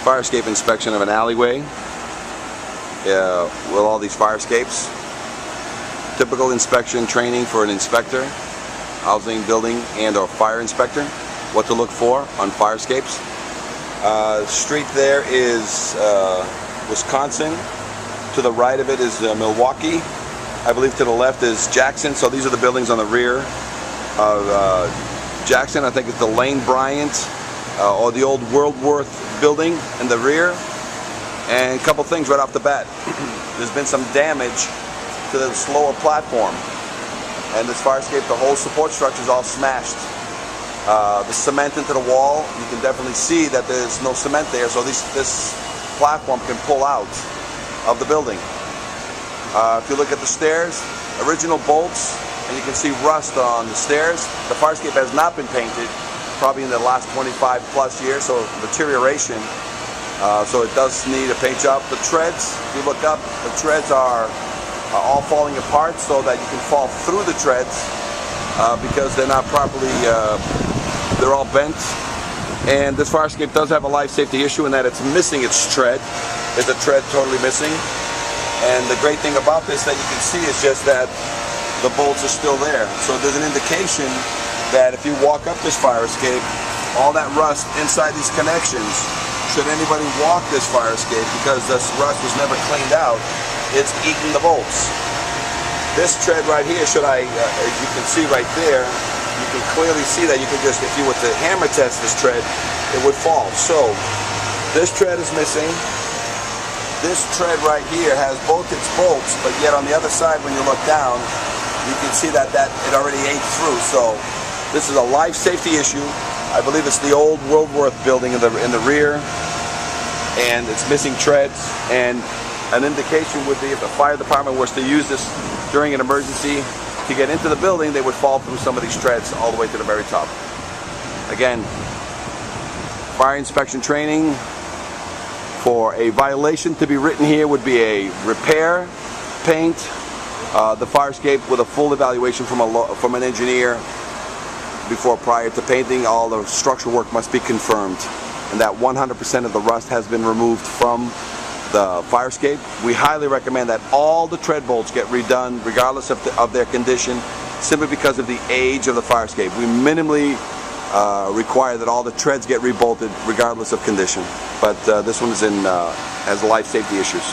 fire escape inspection of an alleyway with all these fire escapes. Typical inspection training for an inspector, housing, building, and or fire inspector. What to look for on fire escapes. Street there is Wisconsin. To the right of it is Milwaukee. I believe to the left is Jackson. So these are the buildings on the rear of Jackson. I think it's the Lane Bryant or the old Worldworth building in the rear. And a couple things right off the bat. There's been some damage to the lower platform. And this fire escape, the whole support structure is all smashed. The cement into the wall, you can definitely see that there's no cement there, so this platform can pull out of the building. If you look at the stairs, original bolts, and you can see rust on the stairs. The fire escape has not been painted probably in the last 25 plus years, so deterioration. So it does need a paint job. The treads, if you look up, the treads are all falling apart so that you can fall through the treads because they're not properly, they're all bent. And this fire escape does have a life safety issue in that it's missing its tread. There's a tread totally missing. And the great thing about this that you can see is just that the bolts are still there. So there's an indication that if you walk up this fire escape, all that rust inside these connections, should anybody walk this fire escape, because this rust was never cleaned out, it's eating the bolts. This tread right here, as you can see right there, you can clearly see that you can just, if you were to hammer test this tread, it would fall. So this tread is missing. This tread right here has both its bolts, but yet on the other side, when you look down, you can see that it already ate through. So this is a life safety issue. I believe it's the old Worldworth building in the rear, and it's missing treads. And an indication would be if the fire department was to use this during an emergency to get into the building, they would fall through some of these treads all the way to the very top. Again, fire inspection training. For a violation to be written here would be a repair, paint, the fire escape with a full evaluation from an engineer prior to painting. All the structural work must be confirmed, and that 100% of the rust has been removed from the fire escape. We highly recommend that all the tread bolts get redone regardless of their condition, simply because of the age of the fire escape. We minimally require that all the treads get rebolted regardless of condition, but this one is has life safety issues.